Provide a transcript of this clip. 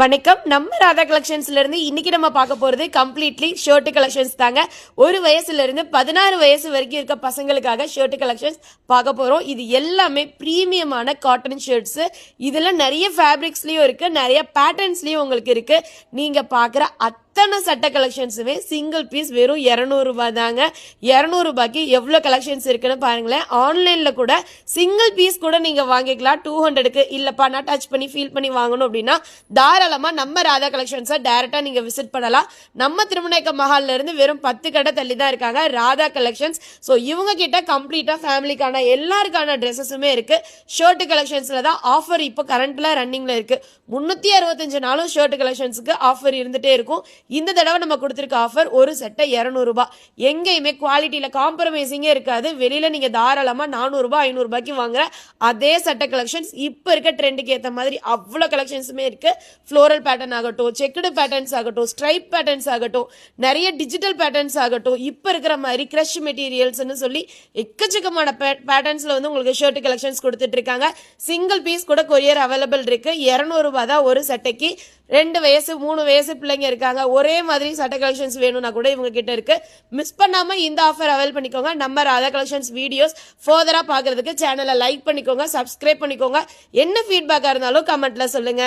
வணக்கம். நம்ம ராதா கலெக்ஷன்ஸ்ல இருந்து இன்னைக்கு நம்ம பார்க்க போறது கம்ப்ளீட்லி ஷர்ட் கலெக்ஷன்ஸ் தாங்க. ஒரு வயசுல இருந்து 16 வயசு வரைக்கும் இருக்க பசங்களுக்காக ஷர்ட் கலெக்ஷன்ஸ் பார்க்க போறோம். இது எல்லாமே பிரீமியமான காட்டன் ஷர்ட்ஸ். இதுல நிறைய ஃபேப்ரிக்ஸ்லயும் இருக்கு, நிறைய பேட்டர்ன்ஸ்லயும் உங்களுக்கு இருக்கு. நீங்க பாக்குற அத்தனை சட்டை கலெக்ஷன்ஸுமே சிங்கிள் பீஸ் வெறும் 200 ரூபாய் தாங்க. 200 ரூபாய்க்கு எவ்வளோ கலெக்ஷன்ஸ் இருக்குன்னு பாருங்களேன். ஆன்லைன்ல கூட சிங்கிள் பீஸ் கூட நீங்க வாங்கிக்கலாம். 200க்கு இல்லப்பா நான் டச் பண்ணி ஃபீல் பண்ணி வாங்கணும் அப்படின்னா தாராளமா நம்ம ராதா கலெக்ஷன்ஸை டைரக்டா நீங்க விசிட் பண்ணலாம். நம்ம திருமணக்க மஹால்ல இருந்து வெறும் 10 கடை தள்ளி தான் இருக்காங்க ராதா கலெக்ஷன்ஸ். ஸோ இவங்க கிட்ட கம்ப்ளீட்டா ஃபேமிலிக்கான எல்லாருக்கான ட்ரெஸ்ஸஸுமே இருக்கு. ஷர்ட் கலெக்ஷன்ஸ்ல தான் ஆஃபர் இப்போ கரண்ட்ல ரன்னிங்ல இருக்கு. 365 நாளும் ஷர்ட் கலெக்ஷன்ஸுக்கு ஆஃபர் இருந்துட்டே இருக்கும். இந்த தடவை நம்ம கொடுத்திருக்க ஆஃபர் ஒரு செட்டை 200 ரூபாய். எங்கேயுமே குவாலிட்டியில காம்ப்ரமைசிங்கே இருக்காது. வெளியில நீங்க தாராளமா 400 ரூபாய் 500 ரூபாய்க்கு வாங்குற அதே சட்டை கலெக்ஷன்ஸ் இப்ப இருக்க ட்ரெண்டுக்கு ஏற்ற மாதிரி அவ்வளோ கலெக்ஷன்ஸுமே இருக்கு. ஃப்ளோரல் பேட்டர்ன் ஆகட்டும், செக்குடு பேட்டர்ன்ஸ் ஆகட்டும், ஸ்ட்ரைப் பேட்டர்ன்ஸ் ஆகட்டும், நிறைய டிஜிட்டல் பேட்டர்ன்ஸ் ஆகட்டும், இப்ப இருக்கிற மாதிரி கிரஷ் மெட்டீரியல்ஸ்னு சொல்லி எக்கச்சக்கமான பேட்டர்ன்ஸ்ல வந்து உங்களுக்கு ஷர்ட் கலெக்ஷன்ஸ் கொடுத்துட்டு இருக்காங்க. சிங்கிள் பீஸ் கூட கொரியர் அவைலபிள் இருக்கு. 200 ரூபாய் தான் ஒரு சட்டைக்கு. 2 வயசு 3 வயசு பிள்ளைங்க இருக்காங்க, ஒரே மாதிரி சட்டை கலெக்ஷன்ஸ் வேணும்னா கூட இவங்க கிட்ட இருக்கு. மிஸ் பண்ணாம இந்த ஆஃபர் அவைல் பண்ணிக்கோங்க. நம்ம ராதா கலெக்ஷன்ஸ் வீடியோஸ் ஃபர்தரா பாக்குறதுக்கு சேனலை லைக் பண்ணிக்கோங்க, சப்ஸ்கிரைப் பண்ணிக்கோங்க. என்ன ஃபீட்பேக்கா இருந்தாலும் கமெண்ட்ல சொல்லுங்க.